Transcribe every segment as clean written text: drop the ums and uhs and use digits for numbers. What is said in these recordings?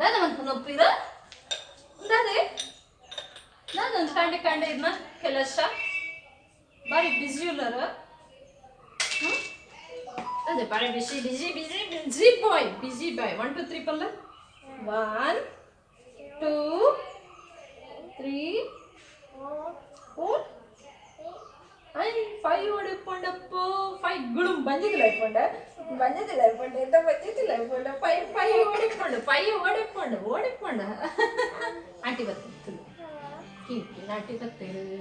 ದಾದ ಮಂತ್ ನೊಪ್ಪಿರ ದಾದೆ ನಾನೊಂದು ಕಂಡೆ ಇದನ್ನ ಕೆಲಸ ಬಾರಿ ಬಿಸಿ ಉಳ್ಳಾರ ಅದೇ ಬಾರಿ ಬಿಸಿ ಬಾಯ್ 1 2 3 ಪಲ್ಲ 1 2 3 4 5 ಓಡಿಕೊಂಡಪ್ಪ 5 ಗುಳು ಬಂದಿದ್ದಿಲ್ಲ ಎಂತ ಬಂದಿದ್ದಿಲ್ಲ 5 ಓಡಿಕೊಂಡು ಆಂಟಿ ಬರ್ತಿತ್ತು ಆಂಟಿ ಬರ್ತೀರಿ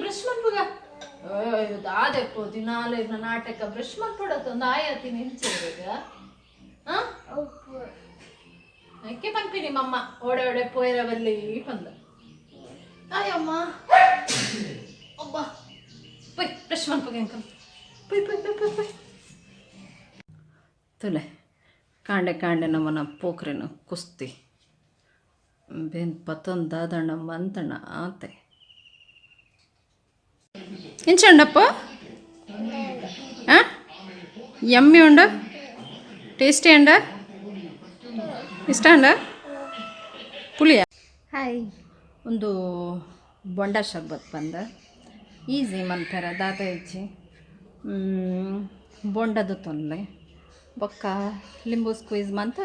ಬ್ರಷ್ ಮಾಡ್ಬೋಗ ದಾದೆಪ್ಪು ದಿನಾಲು ಇನ್ನ ನಾಟಕ ಬ್ರಷ್ ಮಾಡ್ಕೊಡತ್ತ ಒಂದು ಆಯತಿ ನಿಲ್ಸಿರುವಾಗ ಅದಕ್ಕೆ ಪಂಪಿ ನಿಮ್ಮಮ್ಮ ಓಡೆ ಪೋಯಿರವಲ್ಲಿ ಪಂದ ಆಯಮ್ಮ ಒಬ್ಬ ಪೊಯ್ ಬ್ರಷ್ ಮಾಡ್ಬೋಗ ಅಂಕಲ್ ಪೊಯ್ ತುಲೆ ಕಾಂಡೆ ನಮ್ಮನ ಪೋಖ್ರೆನು ಕುಸ್ತಿ ಬೇನ್ ಪತ್ತೊಂದು ದಾದಣ್ಣ ಮಂತಣ್ಣ ಆತೆ ఎంచండప్ప యమ్మీ ఉండ టేస్టీ అండ ಇಷ್ಟ ಅಂಡ ಪುಳಿಯ ಹಾಯ್ ಒಂದು ಬೊಂಡ ಶರ್ಬತ್ ಬಂದ ಈಸಿ ಮಂತರ ದಾದ ಇಜ್ಜಿ ಬೊಂಡದು ತೊಂದ್ರೆ ಬೊಕ್ಕ ಲಿಂಬು ಸ್ಕ್ವೀಸ್ ಮಂತ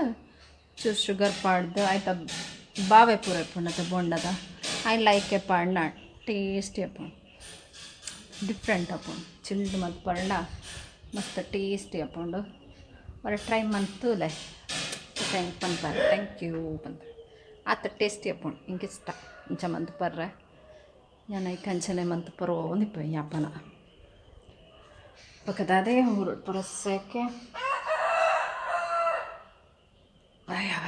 ಚೂರು ಶುಗರ್ ಪಾಡ್ದು ಆಯ್ತ ಬಾವೆ ಪೂರ ಪುಂಡದ ಬೊಂಡದ ಐ ಲೈಕ್ ಎ ಪಾಡ್ನ ಟೇಸ್ಟಿ ಅಪ್ಪ ಡಿಫ್ರೆಂಟ್ ಅಪ್ಪುಂಡು ಚಿಲ್ಡ್ ಮತ್ತು ಪರ್ಣ ಮಸ್ತ್ ಟೇಸ್ಟಿ ಅಪ್ಪುಂಡು ಅವ್ರ ಟ್ರೈ ಮಂತೂಲೆ ಪಂತಾರೆ ಥ್ಯಾಂಕ್ ಯು ಪಂತಾರೆ ಆತ ಟೇಸ್ಟಿ ಅಪ್ಪುಂಡು ಹಿಂಗೆ ಇಷ್ಟ ಇಂಚ ಮಂತ್ ಪರ್ರೆ ನಾನು ಈ ಕಂಚನೆ ಮಂತ್ ಪರೋ ಒಂದಿಪ್ಪ ಯಾಪನ ಪಕ್ಕದಾದೇ ಊರು ಪುರಸಕ್ಕೆ ಅಯ್ಯವ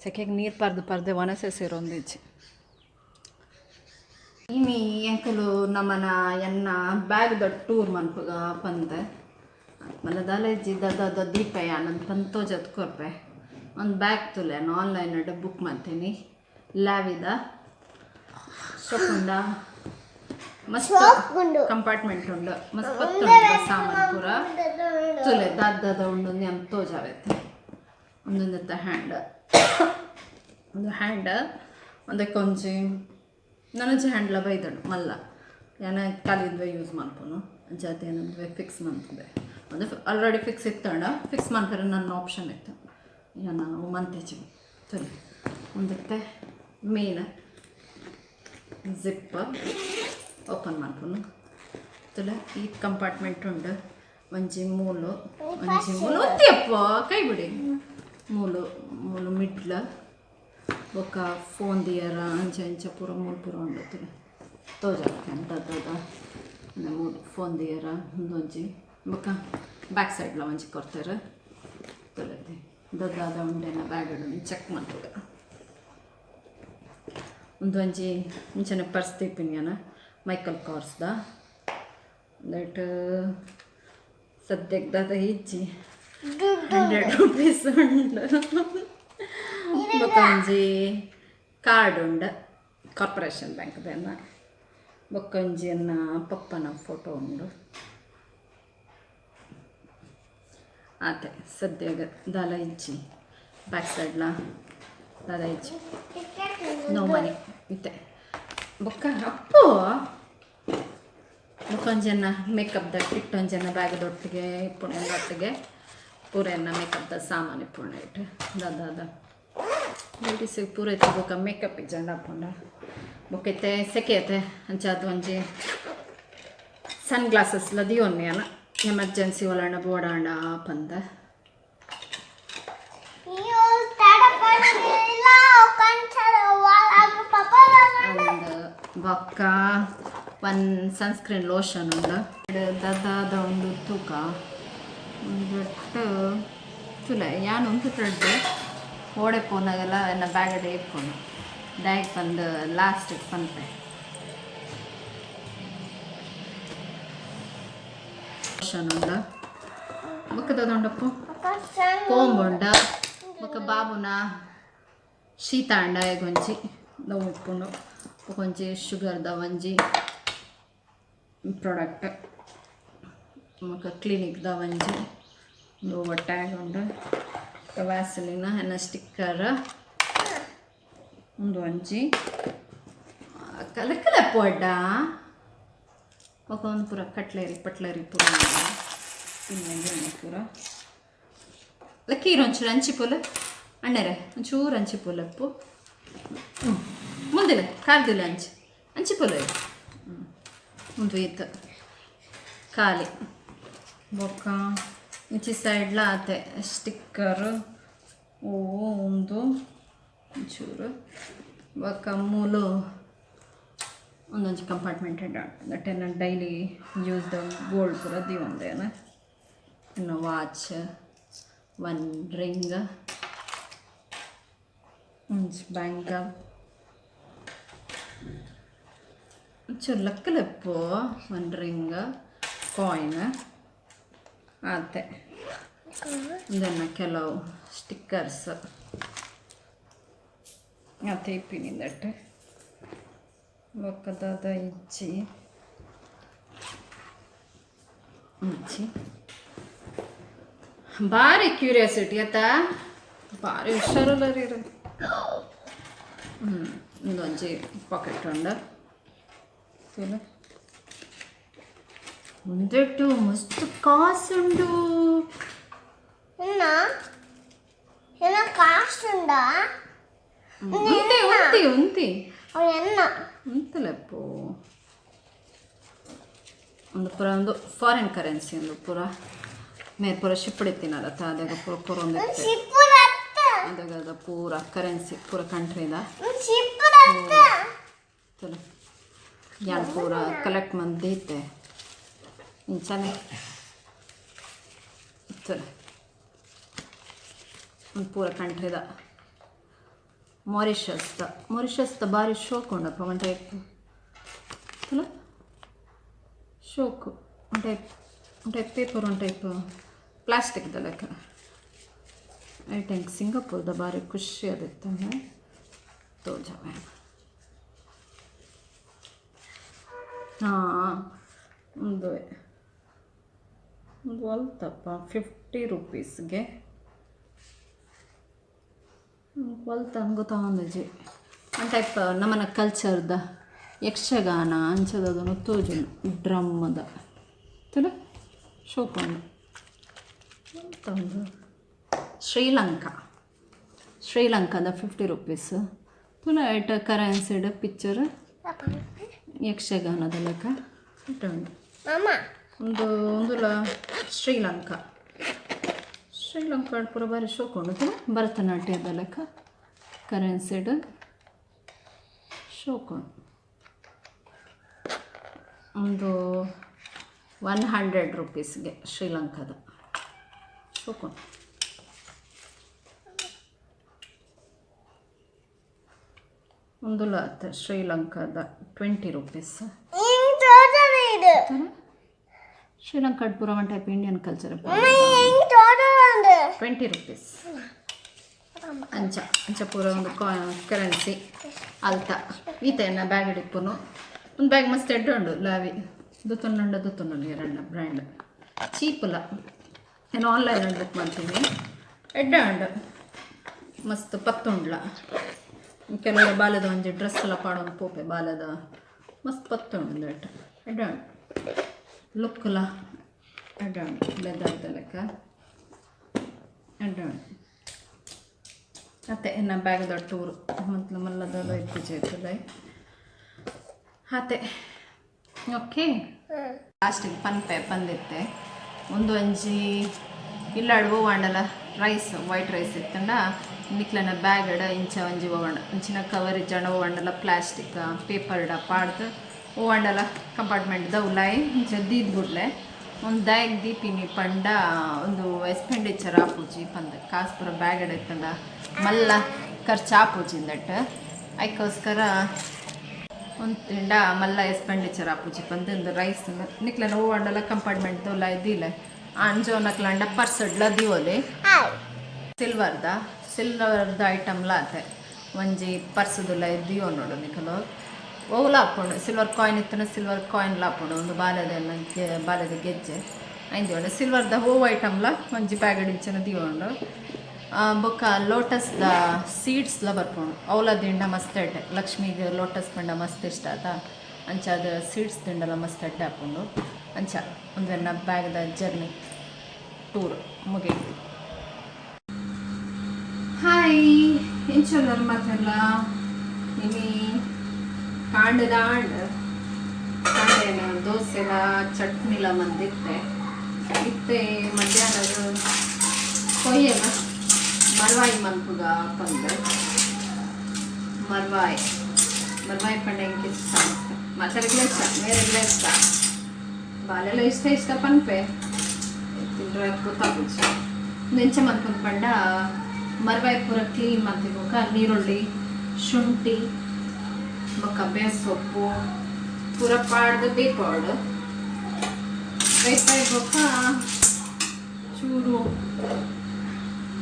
ಸೆಕೆಗೆ ನೀರು ಪರ್ದೆ ಒಣಸೆ ಸೇರೊಂದಿಚ್ಚಿ ಇಮಿ ಎಂಕಲು ನಮ್ಮನ ಎನ್ನ ಬ್ಯಾಗ್ದ ಟೂರ್ ಮನ್ಪುಗ ಪಂದೆ ಮನ ದಾಲೇಜಿ ದ ದೀಪಯ್ಯ ನನ್ನ ಪಂತೋ ಜತ್ಕೊರ್ಪೆ ಒಂದು ಬ್ಯಾಗ್ ತುಲೆ ನಾನು ಆನ್ಲೈನ್ ಬುಕ್ ಮಾಡ್ತೀನಿ ಲ್ಯಾವಿದ ಸೊಪ್ಪುಂಡ ಮಸ್ತ್ ಕಂಪಾರ್ಟ್ಮೆಂಟ್ ಉಂಡು ಮಸ್ತ್ ಪತ್ತುಂಡು ಸಾಮಾನು ಪೂರ ತುಲೆ ದಾದ ಉಂಡು ನೆಮ್ ತೋಜಾವೈತೆ ಒಂದೊಂದು ಹ್ಯಾಂಡ್ ಒಂದಕ್ಕೆ ಒಂಜಿ ನನಜಿ ಹ್ಯಾಂಡ್ಲ ಬೈದಳು ಮಲ್ಲ ಏನ ಕಾಲಿದ್ವೆ ಯೂಸ್ ಮಾಡ್ಕೊನು ಜಾತಿ ಏನಂದ್ರೆ ಫಿಕ್ಸ್ ಮಾಡ್ತಿದ್ದೆ ಒಂದು ಆಲ್ರೆಡಿ ಫಿಕ್ಸ್ ಇತ್ತಣ್ಣ ಫಿಕ್ಸ್ ಮಾಡ್ತಾರೆ ನನ್ನ ಆಪ್ಷನ್ ಇತ್ತು ನಾನು ಮಂತೆಚಿ ಸರಿ ಒಂದತ್ತೆ ಮೇನ್ ಜಿಪ್ ಓಪನ್ ಮಾಡ್ಕೊನು ತುಲ ಈ ಕಂಪಾರ್ಟ್ಮೆಂಟ್ ಉಂಡು ಒಂಜಿ ಮೂಲು ಒತ್ತಿಯಪ್ಪ ಕೈ ಬಿಡಿ ಮೂಲು ಮಿಡ್ಲ ఒక ఫోన్ దియరా అంచ పూర మూడు పూర ఉండొచ్చు తోజాక ಮೂರು ಫೋನ್ ದಿಯರ ಒಂದೊಂಜಿ ಬೊಕ್ಕ ಬ್ಯಾಕ್ ಸೈಡ್ಲ ಒಂಜಿ ಕೊಡ್ತಾರೆ ತೊಲೆತೆ ದೊಡ್ಡದಾದ ಉಂಡೆನ ಬ್ಯಾಗ್ ಚೆಕ್ ಮಾಡ್ತದೆ ಒಂದೊಂಜಿ ಮುಂಚೆನೆ ಪರ್ಸ್ ತಿಪ್ಪಿನ್ಯಾನ ಮೈಕಲ್ ಕಾರ್ಸ್ದ ದಟ್ ಸದ್ಯಕ್ಕೆ ದಾದ ಇಜ್ಜಿ 100 ರೂಪೀಸ್ ಉಂಡು ಬೊಕೊಂಜಿ ಕಾರ್ಡ್ ಉಂಡು ಕಾರ್ಪೊರೇಷನ್ ಬ್ಯಾಂಕ್ದನ್ನ ಬೊಕ್ಕೊಂಜಿ ಅನ್ನ ಪಪ್ಪನ ಫೋಟೋ ಉಂಡು ಆತೆ ಸದ್ಯಗ ದಾಲ ಇಜ್ಜಿ ಬ್ಯಾಕ್ ಸೈಡ್ಲ ದಾದ ಇಜ್ಜಿ ನೋ ಮನಿ ಇತ್ತೆ ಬೊಕ್ಕ ಅಪ್ಪು ಬೊಕ್ಕೊಂಜನ ಮೇಕಪ್ದ ಕಿಟ್ ಒಂಜನ ಬ್ಯಾಗ್ದೊಟ್ಟಿಗೆ ಇಪ್ಪುಣ ಒಟ್ಟಿಗೆ ಪೂರೆನ್ನ ಮೇಕಪ್ದ ಸಾಮಾನು ಇಪ್ಪುಣ ಇಟ್ಟು ದಾದ ಲೇಡೀಸಿಗೆ ಪೂರೈತೆ ಬೊಕ್ಕ ಮೇಕಪ್ಪಿಗೆ ಜಂಡ ಹಾಕೊಂಡ ಬೊಕ್ಕೈತೆ ಸೆಕೆಯತೆ ಅಂಚಾದ ಒಂಜಿ ಸನ್ ಗ್ಲಾಸಸ್ಲ ದಿಯೋನ್ಯಾನ ಎಮರ್ಜೆನ್ಸಿ ಒಳಂಡ ಬೋಡಾಂಡ ಪಂದ ಬೊಕ್ಕ ಒಂದು ಸನ್ಸ್ಕ್ರೀನ್ ಲೋಷನ್ ಉಂಡು ದಾದ ಒಂದು ತೂಕ ಒಂದಟ್ಟು ತುಲೆ ಯಾನು ಉಂಟು ಥ್ರೆಡ್ ಓಡೆ ಪೋನಾಗೆಲ್ಲ ಎನ್ನ ಬ್ಯಾಗಡೆ ಇಟ್ಕೊಂಡು ಡೈರೆಕ್ಟ್ ಬಂದು ಲಾಸ್ಟಿಗೆ ಪಂತೆ ಲೋಷನ್ ಉಂಡು ಬೊಕ್ಕದ ಉಂಡಪ್ಪು ಕೋಂಬುಂಡ ಬೊಕ್ಕ ಬಾಬುನ ಶೀತಾಂಡ ಗೊಂಜಿ ನಾವು ಉಟ್ಕೊಂಡು ಕೊಂಚ ಶುಗರ್ದ ಒಂಜಿ ಪ್ರಾಡಕ್ಟ್ ಮತ್ತು ಕ್ಲಿನಿಕ್ದ ಒಂಜಿ ಒಂದು ಟ್ಯಾಗ್ ಉಂಡು ವ್ಯಾಸಲಿನ ಹೆನ್ನ ಸ್ಟಿಕ್ಕರ್ ಒಂದು ಒಂಜಿ ಕಲಕಲ ಪೊಡ್ಡ ಒಂದು ಪೂರ ಕಟ್ಲೇರಿ ಪಟ್ಲೇರಿ ಪೂರ ತಿನ್ನೆ ಪೂರ ಲಕ್ಕೀರು ಒಂಚೂರು ಅಂಚಿ ಪೋಲ ಅಣ್ಣರೆ ಒಂಚೂರು ಅಂಚಿ ಪೋಲಪ್ಪು ಮುಂದಿಲ್ಲ ಕಾರ್ದಿಲ್ಲ ಅಂಚಿ ಪೋಲ ಒಂದು ಈತ ಖಾಲಿ ಬೊಕ್ಕ ಇಂಚಿ ಸೈಡ್ಲ ಆತೆ ಸ್ಟಿಕ್ಕರ್ ಒಂದು ಒಂಚೂರು ಬೊಕ್ಕ ಮೂಲು ಒಂದೊಂದು ಕಂಪಾರ್ಟ್ಮೆಂಟ್ ದಟ್ ಏನ ಡೈಲಿ ಯೂಸ್ ದ ಗೋಲ್ಡ್ ಪೂರ ಒಂದೇನ ಇನ್ನು ವಾಚ್ ಒನ್ ರಿಂಗ್ ಒಂಚು ಬ್ಯಾಂಗ ಒಂಚೂರು ಲಕ್ಕಲೆಪ್ಪು ಒಂದು ರಿಂಗ್ ಕಾಯಿನ್ ಆತೆ ಇದನ್ನು ಕೆಲವು ಸ್ಟಿಕ್ಕರ್ಸ್ ಆತೆ ಇಪ್ಪಿನಿಂದಟ್ಟು ಬೊಕ್ಕದಾದ ಇಚ್ಚಿ ಭಾರಿ ಕ್ಯೂರಿಯಾಸಿಟಿ ಆತ ಭಾರಿ ಹುಷಾರಲ್ಲರಿ ಒಂದೊಂಜಿ ಪಾಕೆಟ್ ಉಂಡ ಮುಂದೆಟ್ಟು ಮಸ್ತ್ ಕಾಸುಂಡು ಕಾಸುಂಡಾ ಉಂತಿ ಉಂತಲೆಪ್ಪು ಒಂದು ಪೂರ ಒಂದು ಫಾರಿನ್ ಕರೆನ್ಸಿ ಒಂದು ಪೂರ ಮೇರೆ ಪೂರ ಶಿಪ್ಪಡಿತ್ತೀನಲ್ಲ ಅದಾಗ ಪೂರ ಕೊರೊಂದು ಅದಾಗ ಪೂರ ಕರೆನ್ಸಿ ಪೂರ ಕಂಟ್ರಿದ ಚಲೋ ಯಾನ್ ಪೂರ ಕಲೆಕ್ಟ್ ಮಂದೈತೆ ಇಂಚಾನೆ ಚಲೋ ಒಂದು ಪೂರ ಕಂಟ್ರಿದ ಮಾರಿಷಸ್ದ ಭಾರಿ ಶೋಕ್ ಉಂಡಪ್ಪ ಒನ್ ಟೈಪ್ ಚಲೋ ಶೋಕು one type paper one type ಪ್ಲಾಸ್ಟಿಕ್ದ ಲೆಕ್ಕ ಐ ಥಿಂಕ್ ಸಿಂಗಾಪುರ್ದ ಭಾರಿ ಖುಷಿ ಆದಿತ್ತು ತೋಜವೆ ಒಂದು ಹೊಲ್ತಪ್ಪ 50 ರೂಪೀಸ್ಗೆ ಹೊಲ್ತಂಗು ತಗೊಂಡಜಿ ಒನ್ ಟೈಪ್ ನಮ್ಮನ ಕಲ್ಚರ್ದ ಯಕ್ಷಗಾನ ಅಂಚದದು ತೋಜು ಡ್ರಮ್ಮದ ತುಲ ಶೋಕೊಂಡು ತಂದು ಶ್ರೀಲಂಕಾದ 50 ರೂಪೀಸ್ ತುಲ ಐಟ ಕರೆನ್ಸಿಡ್ ಪಿಕ್ಚರ್ ಯಕ್ಷಗಾನದ ಲೆಕ್ಕ ಇಟ್ಟುಂಡು ಒಂದುಲ ಶ್ರೀಲಂಕಾ ಪೂರ ಬಾರಿ ಶೋಕೊಂಡು ಭರತನಾಟ್ಯದ ಲೆಕ್ಕ ಕರೆನ್ಸಿಡ್ ಶೋಕೊಂಡು ಒಂದು 100 ರೂಪೀಸ್ಗೆ ಶ್ರೀಲಂಕಾದ ಶೋಕೊಂಡು ಒಂದು ಲಾತ್ ಶ್ರೀಲಂಕಾದ 20 ರೂಪೀಸ್ ಶ್ರೀಲಂಕಾದ ಪೂರ one type Indian culture 20 rupees ಅಂಚ ಪೂರ ಒಂದು ಕರೆನ್ಸಿ ಅಲ್ತ ಈತೆಯನ್ನ ಬ್ಯಾಗ್ ಹಿಡಿಪುನು ಒಂದು ಬ್ಯಾಗ್ ಮಸ್ತ್ ಎಡ್ಡು ಉಂಡು ಲಾವಿ ದುತ್ತೊಂಡು ಎರಡ ಬ್ರ್ಯಾಂಡ್ ಚೀಪುಲ ಏನು ಆನ್ಲೈನ್ ಬುಕ್ ಮಾಡ್ತೀನಿ ಎಡ್ಡ ಉಂಡು ಮಸ್ತ್ ಪತ್ತುಂಡ್ಲ ಕೆಲವರು ಬಾಲದ ಒಂಜಿ ಡ್ರೆಸ್ ಎಲ್ಲ ಪಾಡೋದು ಪೋಪೆ ಬಾಲದ ಮಸ್ತ್ ಪತ್ತುಂಡು ಎಡ್ಡ ಉಂಡು ಲುಕ್ಕಲ ಎಡ್ಡ ಉಂಡು ಲೆದರ್ದ ಲೆಕ್ಕ ಎಡ್ಡ ಉಂಡು ಅತ್ತೆ ನನ್ನ ಬ್ಯಾಗ್ದ ಟೂರು ಮತ್ತು ಮಲ್ಲದ ಇತ್ತೀಚೆ ಅತ್ತೆ ಓಕೆ ಲಾಸ್ಟಿಗೆ ಪಂದಿತ್ತೆ ಒಂದು ಒಂಜಿ ಇಲ್ಲಾಡು ವಾಂಡಲ ರೈಸ್ ವೈಟ್ ರೈಸ್ ಇತ್ತಂಡ ನಿಕ್ಲನ ಬ್ಯಾಗಡ ಇಂಚ ಒಂಜಿ ಓವಂಡ ಇಂಚಿನ ಕವರ್ ಇಜ್ಜಂಡ ಓವಂಡಲ ಪ್ಲಾಸ್ಟಿಕ್ ಪೇಪರ್ಡ ಪಾಡ್ದು ಓವಂಡಲ ಕಂಪಾರ್ಟ್ಮೆಂಟ್ದ ಉಲಾಯಿ ಇಂಚ ದೀದ್ ಗುಡ್ಲೆ ಒಂದು ದಾಯಗ್ ದೀಪಿನಿ ಪಂಡ ಒಂದು ಎಕ್ಸ್ಪೆಂಡಿಚರ್ ಆಪುಜಿ ಪಂದ ಕಾಸು ಪೂರ ಬ್ಯಾಗಡ ಇತ್ತಂಡ ಮಲ್ಲ ಖರ್ಚು ಆಪುಜಿಂದಟ್ಟು ಅದಕ್ಕೋಸ್ಕರ ಒಂದು ತಿಂಡ ಮಲ್ಲ ಎಕ್ಸ್ಪೆಂಡಿಚರ್ ಆಪುಜಿ ಪಂದು ರೈಸ್ ನಿಕ್ಲನ ಓವಂಡಲ ಕಂಪಾರ್ಟ್ಮೆಂಟ್ದ ಉಲಾಯಿ ದೀಲ ಅಂಜೋನಕ್ಲಂಡ ಪರ್ಸಡ್ಲ ದಿಯೋಲಿ ಸಿಲ್ವರ್ದ ಐಟಮ್ಲ ಆತೆ ಒಂಜಿ ಪರ್ಸದುಲ್ಲ ದಿಯೋ ನೋಡು ನಿಕಲು ಓವುಲ ಹಾಕ್ಕೊಂಡು ಸಿಲ್ವರ್ ಕಾಯಿನ್ ಇತ್ತನ ಸಿಲ್ವರ್ ಕಾಯಿನ್ಲ ಹಾಕ್ಕೊಂಡು ಒಂದು ಬಾಲ್ಯದ ಗೆಜ್ಜೆ ಐಂದಿವೊಂಡು ಸಿಲ್ವರ್ದ ಹೂವು ಐಟಮ್ಲ ಒಂಜಿ ಪ್ಯಾಕೆಟ್ ಇಚ್ಚಿನ ದಿವೊಂಡು ಬೊಕ್ಕ ಲೋಟಸ್ದ ಸೀಡ್ಸ್ಲ ಬರ್ಪುಂಡು ಅವಲ ದಿಂಡ ಮಸ್ತ್ ಎಡ್ಡೆ ಲಕ್ಷ್ಮಿಗೆ ಲೋಟಸ್ ಪಂಡ ಮಸ್ತ್ ಇಷ್ಟ ಆತ ಅಂಚಾದ ಸೀಡ್ಸ್ ದಿಂಡಲ ಮಸ್ತ್ ಎಡ್ಡೆ ಹಾಕೊಂಡು ಅಂಚ ಒಂದು ಬ್ಯಾಗ್ದ ಜರ್ನಿ ಟೂರ್ ಮುಗಿ ಹಾಯ್ ಎಂಚಲ್ಲರು ಮಾತೆಲ್ಲ ನಿಮಿ ಕಾಂಡದಾಂಡ್ ಕಾಂಡೇನ ದೋಸೆಲ ಚಟ್ನಿಲ ಮಂದಿತ್ತೆ ಇತ್ತೆ ಮಧ್ಯಾಹ್ನದ ಕೊಯ್ಯನ ಮರ್ವಾಯಿ ಮನ್ಪುಗ ಪಂದೆ ಮರ್ವಾಯಿ ಪಂಡ ಎಂಗೆ ಇಷ್ಟ ಮತ್ತರೆಗ್ಲ ಇಷ್ಟ ಬೇರೆಗ್ಲ ಇಷ್ಟ ಬಾಲೆಲ್ಲ ಇಷ್ಟ ಪನ್ಪೆ ತಿಂದ್ರೆ ಗೊತ್ತಾಗುತ್ತೆ ನೆಂಚ ಮನ್ಪುಂದು ಪಂಡ ಮರ್ವಾಯಿ ಪೂರ ಕ್ಲೀನ್ ಮಾಡ್ತಿಬೋಕ ನೀರುಳ್ಳಿ ಶುಂಠಿ ಬೊಕ್ಕ ಬೇಸ್ ಸೊಪ್ಪು ಪೂರ ಪಾಡ್ದು ಬೇಯ್ಪಾಡು ಬೊಕ್ಕ ಚೂರು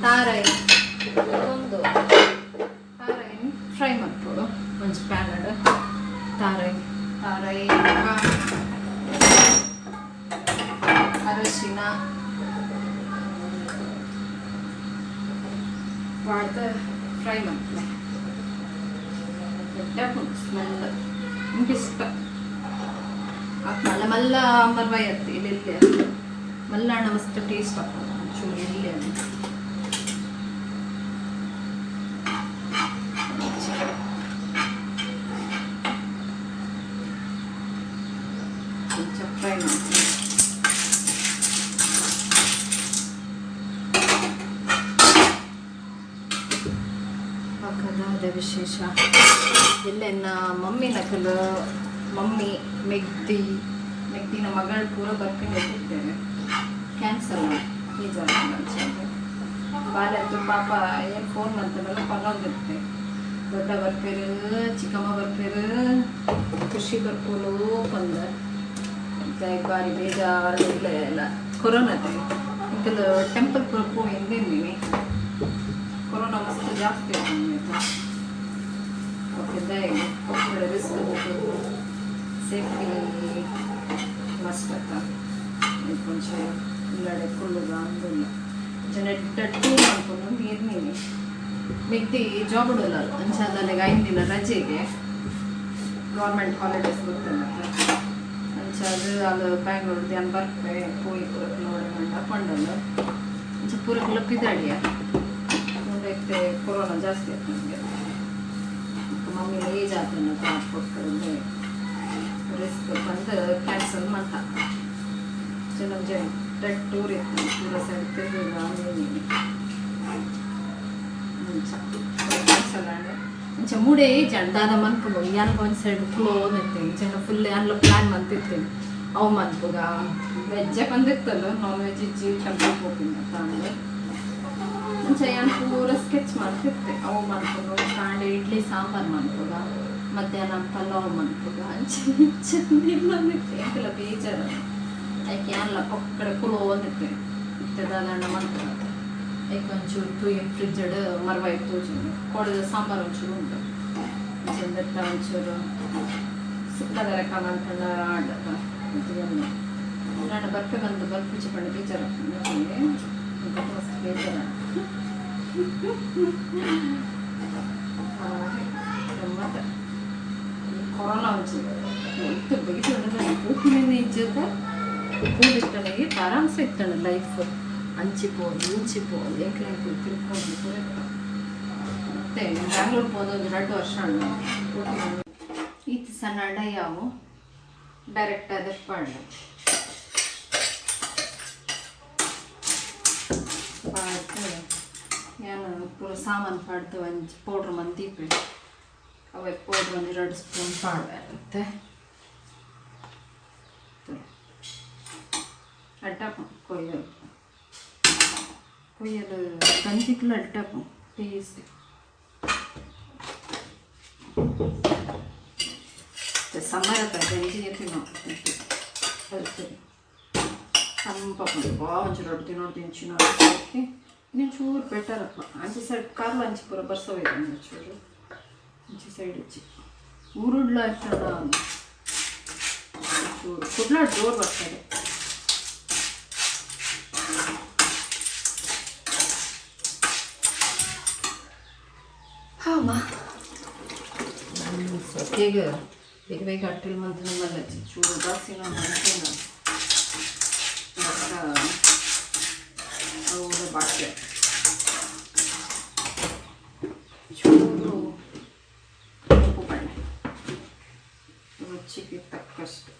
ತಾರಾಯಿ ಒಂದು ತಾರಾಯಿ ಫ್ರೈ ಮಾಡ್ಕೊಡು ಒಂದು ಪ್ಯಾನಡ್ ತಾರಾಯಿ ಅರಶಿನ ಪಾಡ್ದು ಫ್ರೈ ಮಾಡ್ತಾರೆ ಸ್ಮೆಲ್ ನಿಮ್ಗೆ ಇಷ್ಟ ಮಲ್ಲ ಮಲ್ಲ ಮರ್ವಾಯಿ ಅತ್ತಿ ಇಲ್ಲಿ ಮಲ್ಲಾಣ ಮಸ್ತ್ ಟೇಸ್ಟ್ ಆಗ್ತದೆ ಚೂರು ಇಲ್ಲಿ ಫ್ರೈ ಮಾಡ್ತೀನಿ ಪಕ್ಕದ ವಿಶೇಷ ಇಲ್ಲೆನ್ನ ಮಮ್ಮಿ ನಕಲು ಮಮ್ಮಿ ಮೆಗ್ದಿನ ಮಗಳು ಪೂರ ಬರ್ಕೊಂಡಿದ್ದೇವೆ ಕ್ಯಾನ್ಸಲ್ ಬಾಲ್ಯದ್ದು ಪಾಪ ಏನು ಫೋನ್ ಮಾಡ್ತಾರಲ್ಲ ಪರವಾಗಿರುತ್ತೆ ದೊಡ್ಡ ಬರ್ಪೇರು ಚಿಕ್ಕಮ್ಮ ಬರ್ಪೇರು ಖುಷಿ ಬರ್ಪೋಲು ಬಂದ ಬಾರಿ ಬೇಜಾರು ಇಲ್ಲ ಎಲ್ಲ ಕೊರೋನಾದ ಇಂಕಲ್ ಟೆಂಪಲ್ ಪೂರ ಹೋಗಿದ್ದೀನಿ ಕೊರೋನಾ ಮಸ್ತ್ ಜಾಸ್ತಿ ಓಕೆ ದಯಗೆ ಒಬ್ಬರು ರಿಸ್ಕ್ ಸೇಫ್ಟಿ ಮಸ್ಟ್ ಅಕ್ಕ ಕೊಂಚ ಇಲ್ಲಡೆ ಕುಳ್ಳುಗ ಅಂದಿಲ್ಲ ನೆಟ್ಟ ಟೂರ್ ಮಾಡ್ಕೊಂಡು ನೀರ್ನೀನಿ ಮಿಗ್ದಿ ಜಾಬ್ ಇಡಲ್ಲ ಅಂಚಾದಲ್ಲಿಗೆ 5 ದಿನ ರಜೆಗೆ ಗೌರ್ಮೆಂಟ್ ಹಾಲಿಡೇಸ್ ಗೊತ್ತಲ್ಲ ಅಂಚಾದ ಅದು ಬ್ಯಾಂಗ್ಳೂರ್ ಧ್ಯಾನ್ ಬರ್ಪೆ ಹೋಗಿ ಪೂರಕ್ಕೆ ನೋಡಿ ಮಂಡ ಪಂಡಲ್ಲ ಅಂಚ ಪೂರಕ್ಕೆ ಲಪ್ಪಿದಾಡಿಯ ನೋಡೈತೆ ಕೊರೋನಾ ಜಾಸ್ತಿ ಆಯ್ತು ನಮಗೆ ಮಮ್ಮಿ ಏಜ್ ಆತನ ಕೊಡ್ತಾರೆ ರಿಸ್ಕ್ ಬಂದು ಕ್ಯಾನ್ಸಲ್ ಮಾಡ್ತಾ ನಮಗೆ ಡೆಡ್ ಟೂರ್ ಇತ್ತು ಪೂರ ಸೈಡ್ ತಿರುಗ ಕ್ಯಾನ್ಸಲ್ ಆಂಡೆ ಇಂಚ ಮೂಡೇ ಜಂಡಾದ ಮನ್ಪುಗ ಯಾನಗ ಒಂದು ಸೈಡ್ ಫ್ಲೋ ನಿತ್ತೆ ಇಂಚ ಫುಲ್ ಯಾನ್ಲ ಪ್ಲ್ಯಾನ್ ಮಂತಿರ್ತೀನಿ ಅವು ಮನ್ಪುಗ ವೆಜ್ಜೆ ಬಂದಿತ್ತಲ್ಲ ನಾನ್ ವೆಜ್ ಇಜ್ಜಿ ಟೆಂಪಲ್ ಹೋಗ್ತೀನಿ ತಾಂಡೆ ಇಂಚ ಯಾನ್ ಪೂರ ಸ್ಕೆಚ್ ಮಾಡ್ತಿರ್ತೆ ಅವು ಮನ್ಪುಗ ತಾಂಡೆ ಇಡ್ಲಿ ಸಾಂಬಾರು ಮನ್ಪುಗ ಮಧ್ಯಾಹ್ನ ಪಲಾವ್ ಮನ್ಪುಗ ಚಂದಿ ಬಂದಿತ್ತೆ ಎಂತೆಲ್ಲ ಬೇಜಾರು ಐಕೆ ಯಾನ್ಲ ಪಕ್ಕಡೆ ಕುಲೋ ಅಂದಿತ್ತೆ ಇತ್ತದಾದಂಡ ಮನ್ಪುಗ ಐಕೆ ಒಂಚೂರು ತೂಯಿ ಫ್ರಿಜ್ಜಡ್ ಮರ್ವಾಯಿ ತೂಜು ಕೊಡದ ಸಾಂಬಾರು ಒಂಚೂರು ಉಂಟು ಚಂದಟ್ಟ ಒಂಚೂರು ಸುಕ್ಕದ ಲೆಕ್ಕ ಮಾಡ್ಕೊಂಡ ಆಡಲ್ಲ ನಾನು ಬರ್ಪೆ ಬಂದು ಬರ್ಪುಚ್ಚಿ ಪಂಡ ಬೇಜಾರು ಮಸ್ತ್ ಬೇಜಾರ ಗಮ್ಮತ್ತ ಕೊರೋನಾ ಒಂಚೂರು ಇತ್ತು ಬೈದು ಕೂತಿನೇ ಇಜ್ಜದ ಕೂಡಿಷ್ಟನಿಗೆ ಆರಾಮ್ಸೆ ಇತ್ತಾಳೆ ಲೈಫ್ ಇಂಚಿಪೋದು ಏಕೆ ತಿಳ್ಕೊಂಡು ಮತ್ತೆ ಬ್ಯಾಂಗ್ಳೂರ್ ಹೋದೊಂದು 2 ವರ್ಷ ಈತ ಸಣ್ಣ ಅಡ ಯಾವು ಡೈರೆಕ್ಟ್ ಅದ ಪಾಡು ಏನು ಪೂರ ಸಾಮಾನು ಪಾಡ್ದು ಒಂದು ಪೌಡ್ರ್ ಮಂದೀಪೆ ಅವೇ ಪೌಡ್ರ್ ಒಂದು 2 ಸ್ಪೂನ್ ಪಾಡ್ಬಾರುತ್ತೆ ಅಡ್ಡಪ್ಪ ಕೊಯ್ಯಲು ಗಂಜಿಕ್ಲ ಅಡ್ಡಪ್ಪ ಟೇಸ್ಟ್ ಸಮ್ಮರತ್ತ ಗಂಜಿ ತಿನ್ನೋ ಸಂಪಪ್ಪು ಒಂಚೂರು ರೊಟ್ಟಿ ತಿನ್ನೋಡು ಹಾಕಿ ಇನ್ನೊಂದು ಚೂರು ಬೆಟರಪ್ಪ ಅಂಚೆ ಸೈಡ್ ಕಾರ್ಲು ಅಂಚಿ ಪೂರ ಬರ್ಸೋಯ್ತು ಒಂಚೂರು ಅಂಚೆ ಸೈಡ್ ಹಚ್ಚಿ ಊರುಡ್ಲ ಇರ್ತದ ಚೂರು ಕುಡ್ಲ ಜೋರು ಬರ್ತದೆ ಅಮ್ಮ ಸೊತೆಗೆ ಬೇಗ ಬೇಗ ಅಟ್ಟಿಲ್ ಮಂತ್ ನಮ್ಮಲ್ಲ ಚೂರು ಜಾಸ್ತಿನ ಮನುಷ್ಯನ ಅವರ ಬಾಟ್ಲೆ ಚೂರು ಉಪ್ಪು ಬಣ್ಣೆ ರುಚಿಗೆ ತಕ್ಕಷ್ಟು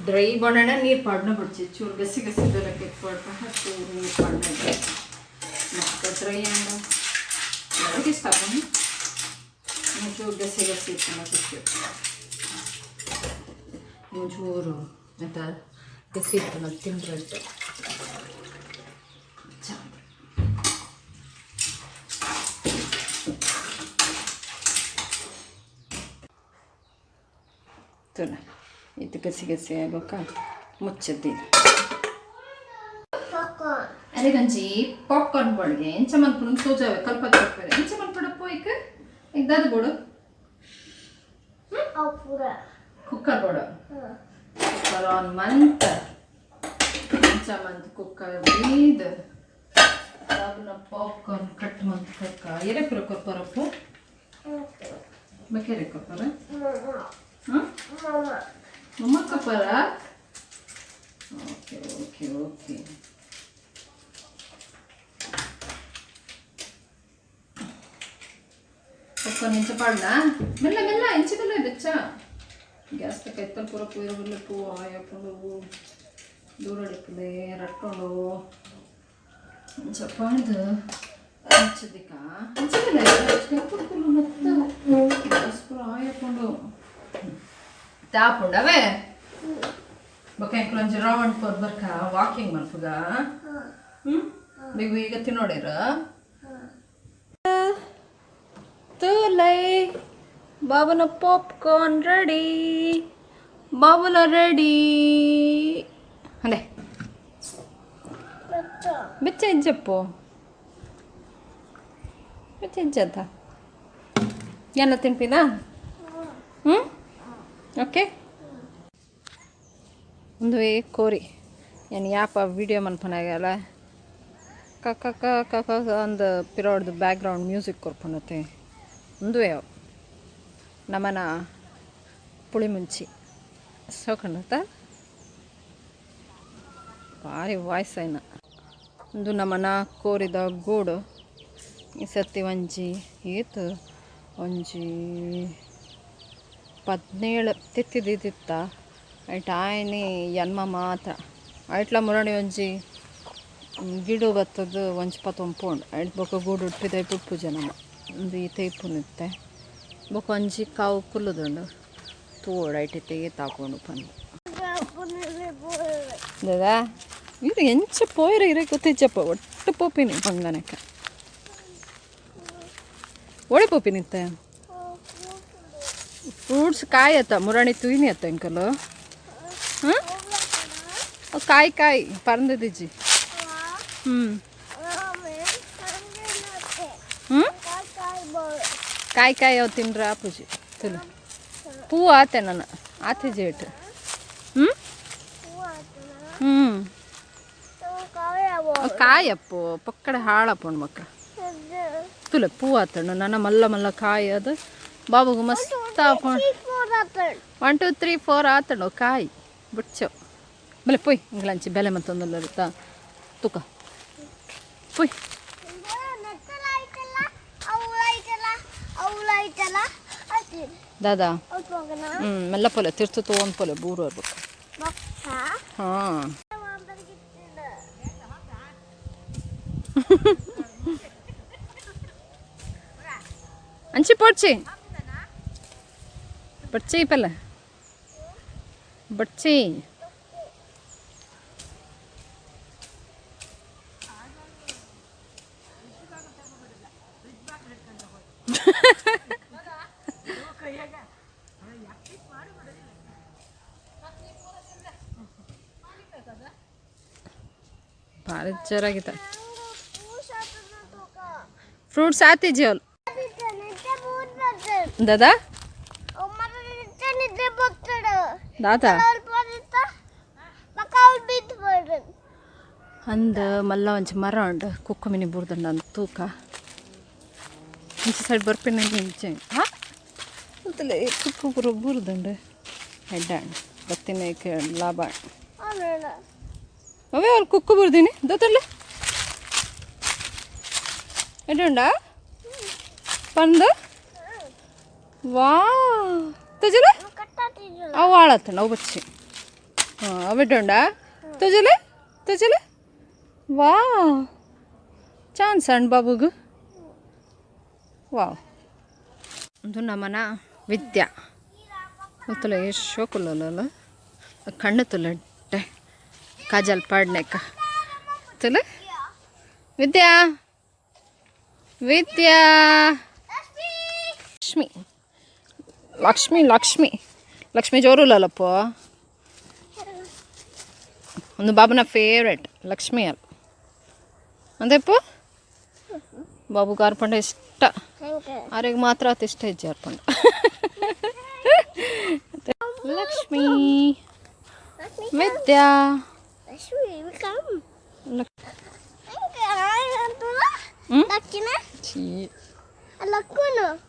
ಡ್ರೈ ಬನಾನ ನೀರು ಪಾಡ್ನ ಬಿಡ್ಸಿ ಚೂರು ಗಸಿ ಗಸಿ ಬೆಲ್ಲಕ್ಕೆ ಕೊಡ್ಕೊಂಡು ಚೂರು ನೀರು ಪಾಡ್ನ ಮತ್ತು ಡ್ರೈ ಹಣ್ಣು ಯಾರಿಗೆ ಇಷ್ಟ ಹಾಕೊಂಡು ಚೂರು ಗಸಿ ಗಸಿ ಇಟ್ಟು ಚೂರು ಅಂತ ಗಸಿ ಇಟ್ಟು ನಾವು ತಿಂದ್ರೆ ತುನ ಇದು ಗಸಿ ಗಸಿ ಆಗೋಕ ಮುಚ್ಚದ್ದಿದೆ अरे गंजी पॉपकॉर्न पड़ गए इन चमन पुन तो जावे कल पक पर इन चमन पड़ पो एक दाद बोड़ो और पूरा कुकर बोड़ो कुकर ऑन मंत इन चमन कुकर बीद अब ना पॉपकॉर्न कट मंत का ये रे पर पो मैं क्या रे पर हां मम्मा का पर ओके ओके ओके पक्का नीचे पड़ना मिलना मिलना इंचे मिलना बच्चा गैस तक इतना पूरा पूरा बोले पू आया पुलो दूर अड़पले रट्टोलो इंचे पड़ इंचे दिका इंचे मिलना इंचे पूरा पूरा मत गैस पूरा आया पुलो तापुंडा वे बके इंक्लंज राउंड पर बरका वाकिंग मर्फुगा बिग तिनोडेरा तो लय बाबन पॉपकॉर्न रेडी बाबुला रेडी अंदे बच्चा इज्जप्पो बच्चा इज्जता याना तिनपिना ओके ಒಂದು ಕೋರಿ ಏನು ಯಾಪ ವಿಡಿಯೋ ಮನ್ಪನಾಗಲ್ಲ ಕಕ್ಕ ಕಕ್ಕ ಒಂದು ಪಿರೋಡ್ದು ಬ್ಯಾಕ್ಗ್ರೌಂಡ್ ಮ್ಯೂಸಿಕ್ ಕೊರ್ಪನತ್ತೆ ಒಂದು ನಮನ ಪುಳಿ ಮುಂಚಿ ಸೋಕಣತ ಭಾರಿ ವಾಯ್ಸ್ ಐನ ಒಂದು ನಮನ ಕೋರಿದ ಗೂಡು ಈ ಸತಿ ಒಂಜಿ ಈತು ಒಂಜಿ 17 ತಿತ್ತಿದಿತ್ತ ಐಟ್ ಆಯ್ನಿ ಯನ್ಮ ಮಾತ್ರ ಐಟ್ಲ ಮುರಣಿ ಒಂಜಿ ಗಿಡು ಬತ್ತದು ಒಂಜಿ ಪತ್ತೊಂಪುಂಡು ಐಟ್ ಬೊಕ ಗೂಡು ಉಟ್ಟಿದ ಪುಪ್ಪು ಜನಮ ಒಂದು ಈ ತೈಪು ನಿತ್ತೆ ಬೊಕ ಒಂಜಿ ಕಾವು ಕುಲ್ಲುದುಂಡು ತೋಡು ಐಟಿತ್ತೆ ತಾಕೊಂಡು ಬಂದು ದಾದಾ ಇದು ಎಂಚ ಪೋಯ್ರ ಇರೇ ಗೊತ್ತಿಜ್ಜಪ್ಪ ಒಟ್ಟು ಪೋಪಿನಿ ಬಂಗನಕ ಒಳ್ಳೆ ಪೋಪಿನಿತ್ತೆ ಫ್ರೂಟ್ಸ್ ಕಾಯಿ ಅತ್ತ ಮುರಾಣಿ ತುಯಿನಿ ಅತ್ತ ಅಂಕಲು ಹಾಂ ಕಾಯಿ ಕಾಯಿ ಪರಂದಿಜ್ಜಿ ಕಾಯಿ ಕಾಯಿ ಅವು ತಿನ್ರ ಪೂಜಿ ತುಲು ಪೂ ಆತೆ ನನ್ನ ಆತೆ ಜೇಟ್ ಕಾಯಪ್ಪು ಪಕ್ಕಡೆ ಹಾಳಪ್ಪಣ್ಣ ಮಕ್ಕ ತುಲೆ ಪೂ ಆತಣ್ಣ ನನ್ನ ಮಲ್ಲ ಮಲ್ಲ ಕಾಯಿ ಅದು ಬಾಬುಗು ಮಸ್ತ್ 1 2 3 4 ಆತಣ್ಣು ಕಾಯಿ ಬಿಡ್ಸೋ ಬಲೆ ಪೊಯ್ ಇಂಗ್ಲಂಚಿ ಬೆಲೆ ಮತ್ತೊಂದಲ್ಲ ಇರುತ್ತಾ ತುಕ ಪೊಯ್ ದಾದಾ ಮೆಲ್ಲ ಪೊಲೆ ತಿರ್ತು ತೊಗೊಂಡು ಪೊಲೆ ಬೂರು ಇರ್ಬೇಕು ಹಾಂ ಅಂಚಿ ಪೋಡ್ಚಿ ಬಡ್ಚಿ ಪಲ್ಲ ಬಡ್ಚಿ ಭಾರಿ ಜರಾಗಿತ್ತ ಫ್ರೂಟ್ಸ್ ಆತಿಜಿ ಅವಳು ದಾದಾ दादा ಅಂದ ಮಲ್ಲ ಒಂಚ ಮರ ಉಂಡು ಕುಕ್ಕ ಮಿನಿ ಬುರ್ದಂಡ ಅಂತ ತೂಕ ಇಂಚೆ ಸೈಡ್ ಬರ್ಪೇನೆ ಇಂಚೆ ಹಾಂ ಅಂತಲೇ ಕುಕ್ಕ ಬುರ ಬುರ್ದಂಡು ಹೆಡ್ಡಾಣ ಬತ್ತಿನ ಲಾಭ ಅವೇ ಅಲ್ಲಿ ಕುಕ್ಕ ಬುರ್ದೀನಿ ದೊತ್ತಲ್ಲ ಹೆಡ್ಡುಂಡ ಬಂದು ವಾ तुझे अव आळत नव बच्चे हाँ अवेडोंडा तुझे वाह छान सण बाबूग वाव ಇದು ನಮ್ಮನ ವಿದ್ಯಾ ಗೊತ್ತಲ್ಲ ಎಷ್ಟು ಶೋಕುಲ್ಲಲ್ಲ ಕಣ್ಣು ತುಲಟ್ಟೆ ಕಾಜಲ್ ಪಾಡ್ನೆಕ ತುಲ ವಿದ್ಯಾ ವಿದ್ಯಾ ಲಕ್ಷ್ಮಿ ಲಕ್ಷ್ಮಿ ಲಕ್ಷ್ಮಿ ಲಕ್ಷ್ಮಿ ಜೋರುಲ್ಲಪ್ಪ ಒಂದು ಬಾಬುನ ಫೇವ್ರೆಟ್ ಲಕ್ಷ್ಮಿ ಅಲ್ಲ ಅಂದೆಪ್ಪ ಬಾಬುಗೆ ಅರ್ಪಂಡ ಇಷ್ಟ ಆರಿಗೆ ಮಾತ್ರ ಅತಿ ಇಷ್ಟ ಹೆಜ್ಜೆ ಅರ್ಪಂಡ ಲಕ್ಷ್ಮಿ ವಿದ್ಯಾ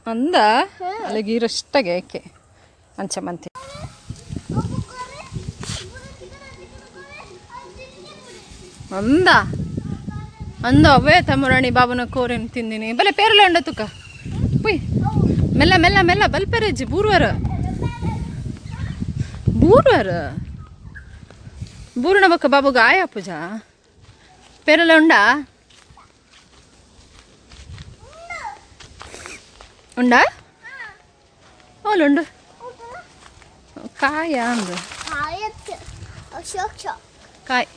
ಅಂದ ಅಲ್ಲಿಗೆ ಇರಷ್ಟಾಗೆ ಏಕೆ ಅಂಚೆ ಮಂತಿ ಅಂದ ಅಂದ ಅವೇ ತಮ್ಮರಾಣಿ ಬಾಬುನ ಕೋರೇನು ತಿಂದಿನಿ ಬಲೆ ಪೇರಲೆ ಉಂಡ ತುಕ ಪುಯ್ ಮೆಲ್ಲ ಮೆಲ್ಲ ಮೆಲ್ಲ ಬಲ್ಪೆರೆಜ್ಜಿ ಬೂರ್ವರ ಬೂರ್ಣ ಬಕ್ಕ ಬಾಬುಗ ಆಯ ಪೂಜ ಪೇರಲೆ ಉಂಡ ಉಂಡ ಓಲುಂಡು ಕಾಯ ಅಂದ ಕಾಯ್